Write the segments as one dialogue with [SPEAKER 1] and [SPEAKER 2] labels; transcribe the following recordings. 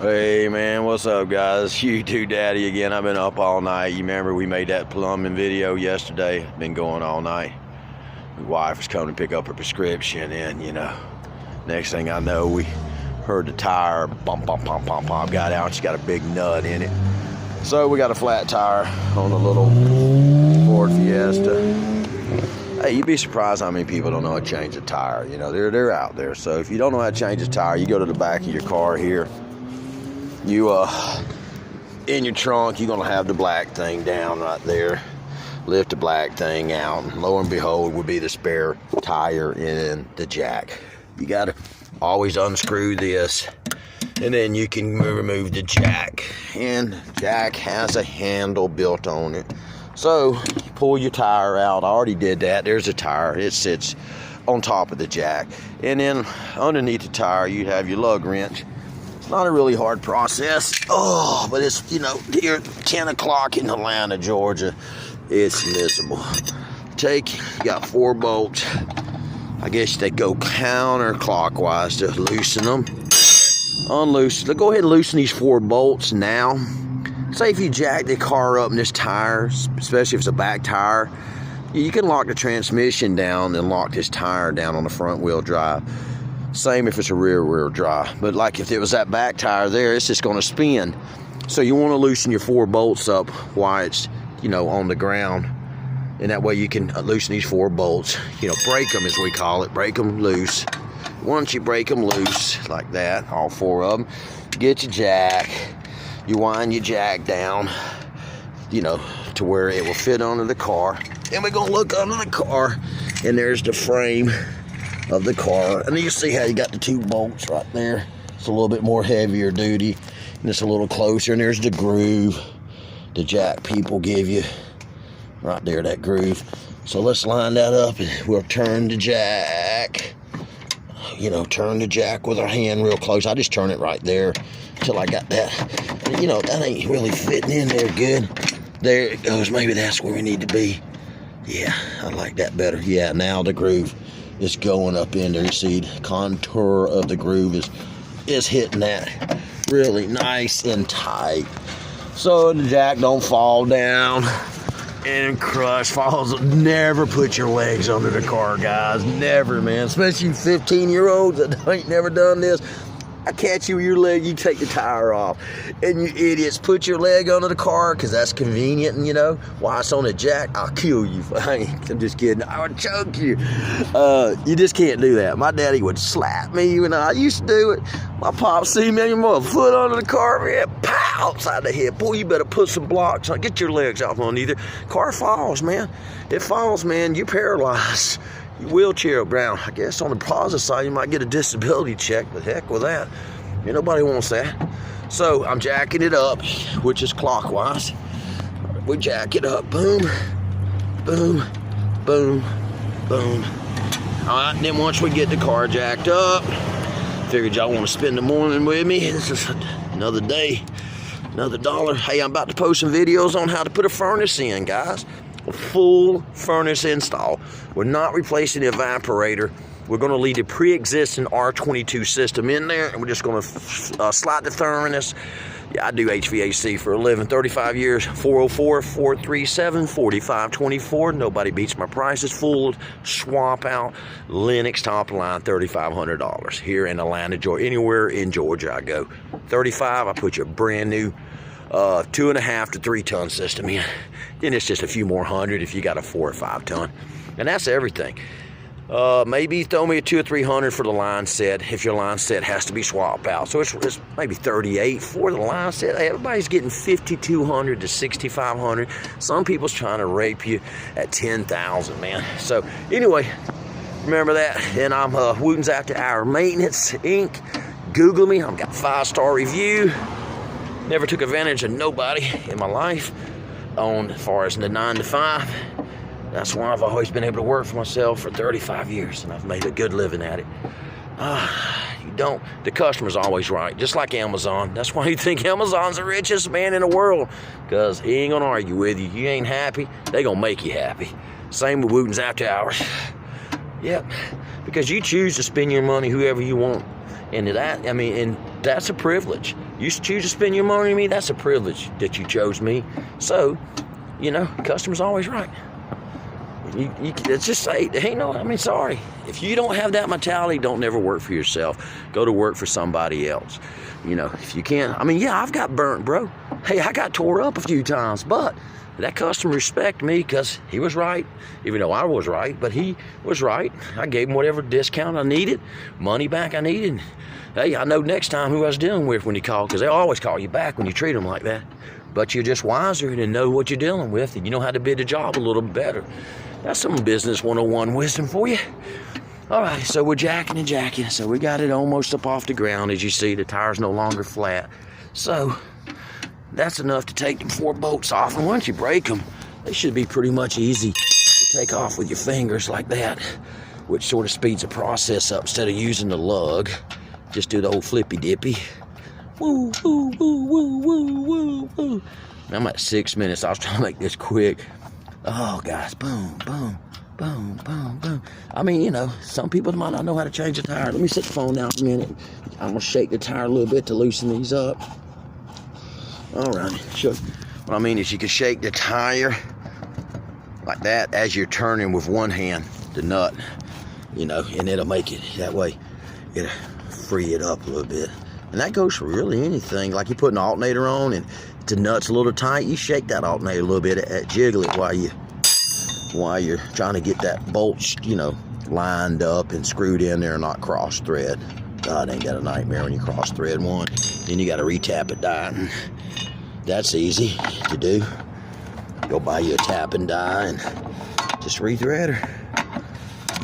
[SPEAKER 1] Hey man, what's up guys? YouTube Daddy again. I've been up all night. You remember we made that plumbing video yesterday? Been going all night. My wife was coming to pick up her prescription and next thing I know we heard the tire bump, got out. She got a big nut in it. So we got a flat tire on the little Ford Fiesta. Hey, you'd be surprised how many people don't know how to change a tire. They're out there. So if you don't know how to change a tire, you go to the back of your car here. You in your trunk, you're gonna have the black thing down right there. Lift the black thing out, and lo and behold would be the spare tire in the jack. You gotta always unscrew this, and then you can remove the jack. And jack has a handle built on it. So you pull your tire out. I already did that. There's a tire. It sits on top of the jack, and then underneath the tire you have your lug wrench. Not a really hard process. But it's, here at 10 o'clock in Atlanta, Georgia, it's miserable. You got 4 bolts. I guess they go counterclockwise to loosen them. Unloosen. Go ahead and loosen these 4 bolts now. Say if you jack the car up in this tire, especially if it's a back tire, you can lock the transmission down and lock this tire down on the front wheel drive. Same if it's a rear wheel drive. But like if it was that back tire there, it's just going to spin. So you want to loosen your 4 bolts up while it's, on the ground. And that way you can loosen these 4 bolts. Break them as we call it. Break them loose. Once you break them loose like that, all 4 of them, get your jack. You wind your jack down, to where it will fit under the car. And we're going to look under the car, and there's the frame of the car, and you see how you got the 2 bolts right there. It's a little bit more heavier duty, and it's a little closer, and there's the groove the jack people give you right there, that groove. So let's line that up, and we'll turn the jack. Turn the jack with our hand real close. I just turn it right there till I got that. That ain't really fitting in there good. There it goes. Maybe that's where we need to be. Yeah, I like that better. Yeah, now the groove is going up in there. You see the contour of the groove is hitting that really nice and tight, so the jack don't fall down and crush. Never put your legs under the car, guys. Never, man. Especially 15-year-olds that ain't never done this. I catch you with your leg, you take the tire off. And you idiots, put your leg under the car because that's convenient, and while it's on a jack, I'll kill you. I'm just kidding. I would choke you. You just can't do that. My daddy would slap me when I used to do it. My pop see me, my foot under the car, man, pow, upside the head. Boy, you better put some blocks on. Get your legs off on either. Car falls, man. It falls, man. You're paralyzed. Wheelchair bound. I guess on the positive side you might get a disability check, but heck with that. Nobody wants that. So I'm jacking it up, which is clockwise. We jack it up. Boom, boom, boom, boom. Alright, then once we get the car jacked up, figured y'all want to spend the morning with me. This is another day, another dollar. Hey, I'm about to post some videos on how to put a furnace in, guys. A full furnace install. We're not replacing the evaporator. We're going to leave the pre-existing R22 system in there, and we're just going to slide the furnace. Yeah, I do HVAC for a living, 35 years. 404-437-4524. Nobody beats my prices. Full swap out. Lennox top line, $3,500 here in Atlanta, Georgia. Anywhere in Georgia I go. 35, I put you a brand new 2.5 to 3 ton system in. Then it's just a few more hundred if you got a 4 or 5 ton, and that's everything. Maybe throw me a 200 or 300 for the line set if your line set has to be swapped out. So it's maybe 38 for the line set. Hey, everybody's getting 5,200 to 6,500. Some people's trying to rape you at 10,000, man. So anyway, remember that. And I'm Wooten's After Hour Maintenance Inc. Google me. I've got 5-star review. Never took advantage of nobody in my life as far as the 9 to 5. That's why I've always been able to work for myself for 35 years, and I've made a good living at it. The customer's always right, just like Amazon. That's why you think Amazon's the richest man in the world, because he ain't gonna argue with you. You ain't happy, they gonna make you happy. Same with Wooten's After Hours. Yep, because you choose to spend your money whoever you want. And that, I mean, and that's a privilege. You choose to spend your money on me, that's a privilege that you chose me. So, you know, customer's always right. Let's just say, hey, no, I mean, sorry. If you don't have that mentality, don't never work for yourself. Go to work for somebody else. You know, if you can. I mean, yeah, I've got burnt, bro. Hey, I got tore up a few times, but that customer respected me because he was right, even though I was right, but he was right. I gave him whatever discount I needed, money back I needed. Hey, I know next time who I was dealing with when he called, because they always call you back when you treat them like that. But you're just wiser and know what you're dealing with, and you know how to bid the job a little better. That's some business 101 wisdom for you. All right, so we're jacking and jacking. So we got it almost up off the ground. As you see, the tire's no longer flat. So that's enough to take them 4 bolts off. And once you break them, they should be pretty much easy to take off with your fingers like that, which sort of speeds the process up. Instead of using the lug, just do the old flippy dippy. Woo, woo, woo, woo, woo, woo, woo. I'm at 6 minutes. I was trying to make this quick. Oh, guys, boom, boom, boom, boom, boom. I mean, you know, some people might not know how to change a tire. Let me set the phone down for a minute. I'm going to shake the tire a little bit to loosen these up. All right. Sure. What I mean is you can shake the tire like that as you're turning with one hand, the nut, you know, and it'll make it that way. It'll free it up a little bit. And that goes for really anything. Like you put an alternator on and the nut's a little tight, you shake that alternator a little bit, jiggle it while you're trying to get that bolt, you know, lined up and screwed in there and not cross thread. God, ain't that a nightmare when you cross thread one. Then you got to retap it die. That's easy to do. Go buy you a tap and die and just rethread her.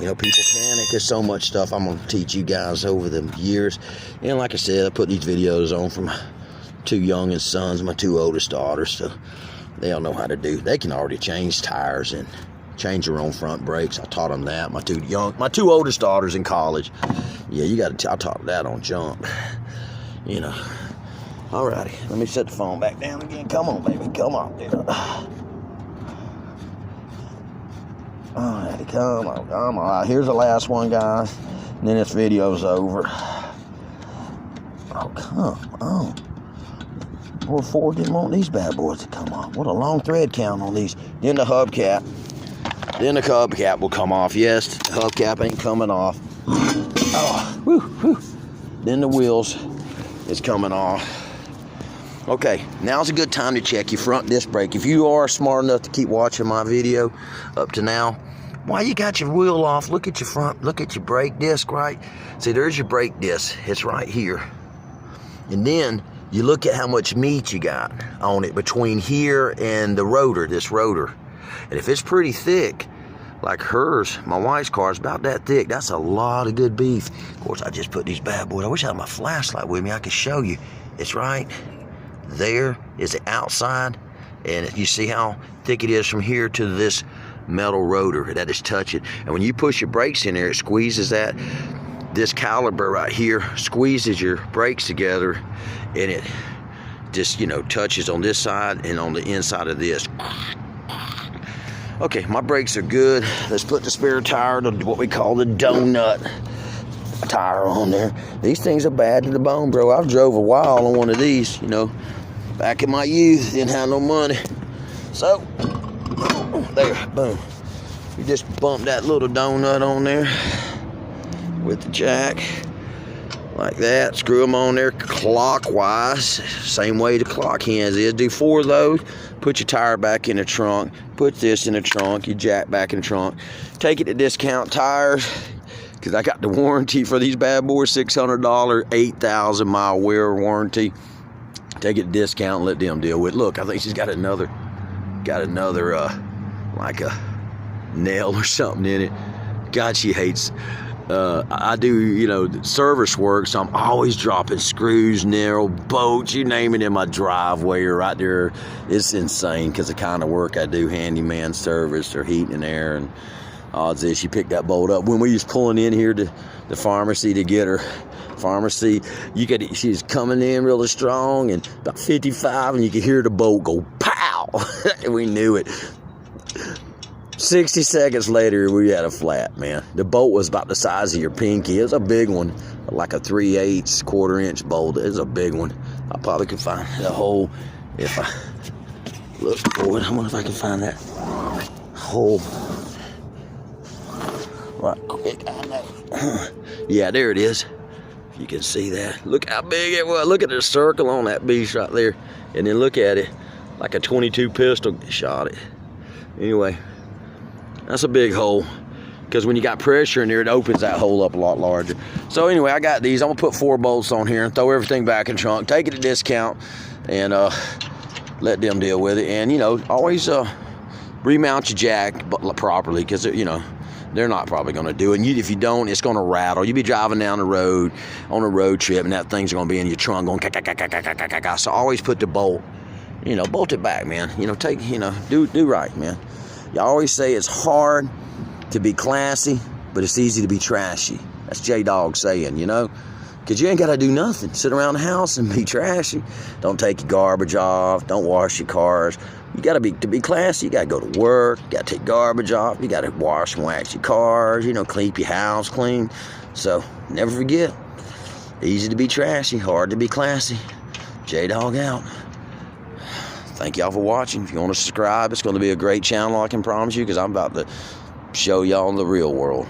[SPEAKER 1] You know, people panic. There's so much stuff I'm going to teach you guys over the years. And like I said, I put these videos on from my 2 youngest sons, my 2 oldest daughters, so they'll know how to do. They can already change tires and change their own front brakes. I taught them that. My two oldest daughters in college. Yeah, you got to. I taught that on jump. You know. Alrighty, let me set the phone back down again. Come on, baby. Come on, dude. Alrighty, come on, come on. All right, here's the last one, guys. And then this video's over. Oh, come on. Poor Ford didn't want these bad boys to come off. What a long thread count on these. Then the hubcap. Then the hubcap will come off. Yes, the hubcap ain't coming off. Oh, whew, whew. Then the wheels is coming off. Okay, now's a good time to check your front disc brake. If you are smart enough to keep watching my video up to now, while you got your wheel off, look at your front, look at your brake disc, right? See, there's your brake disc. It's right here. And then you look at how much meat you got on it between here and the rotor, this rotor. And if it's pretty thick, like hers, my wife's car is about that thick, that's a lot of good beef. Of course, I just put these bad boys. I wish I had my flashlight with me. I could show you. It's right there is the outside. And you see how thick it is from here to this metal rotor that is touching. And when you push your brakes in there, it squeezes that. This caliper right here squeezes your brakes together, and it just, you know, touches on this side and on the inside of this. Okay, my brakes are good. Let's put the spare tire, what we call the donut tire, on there. These things are bad to the bone, bro. I've drove a while on one of these, you know, back in my youth, didn't have no money. So, there, boom. You just bump that little donut on there with the jack, like that. Screw them on there clockwise, same way the clock hands is. Do 4 of those. Put your tire back in the trunk. Put this in the trunk. Your jack back in the trunk. Take it to Discount Tires, because I got the warranty for these bad boys, $600, 8,000 mile wear warranty. Take it to Discount and let them deal with it. Look, I think she's got another like a nail or something in it. God, she hates. I do, you know, service work, so I'm always dropping screws, narrow bolts, you name it, in my driveway or right there. It's insane because the kind of work I do, handyman service or heating and air, and odds is she picked that bolt up. When we was pulling in here to the pharmacy to get her pharmacy, she was coming in really strong and about 55, and you could hear the bolt go pow. And we knew it. 60 seconds later, we had a flat, man. The bolt was about the size of your pinky. It was a big one. like a 3/8 1/4 inch bolt. It's a big one. I probably could find the hole if I look for it. I wonder if I can find that hole right quick. I know. Yeah, there it is. If you can see that. Look how big it was. Look at the circle on that beast right there. And then look at it. Like a 22 pistol shot it. Anyway, that's a big hole. Because when you got pressure in there, it opens that hole up a lot larger. So anyway, I got these. I'm gonna put 4 bolts on here and throw everything back in the trunk. Take it at discount and let them deal with it. And you know, always remount your jack properly, because you know they're not probably gonna do it. And if you don't, it's gonna rattle. You be driving down the road on a road trip, and that thing's gonna be in your trunk going ka-ka-ka-ka-ka-ka-ka. So always put the bolt, you know, bolt it back, man. You know, do right, man. You always say it's hard to be classy, but it's easy to be trashy. That's J-Dog saying, you know? Because you ain't got to do nothing. Sit around the house and be trashy. Don't take your garbage off. Don't wash your cars. You got to be classy. You got to go to work. You got to take garbage off. You got to wash and wax your cars. You know, keep your house clean. So, never forget. Easy to be trashy. Hard to be classy. J-Dog out. Thank y'all for watching. If you want to subscribe, it's going to be a great channel, I can promise you, because I'm about to show y'all the real world.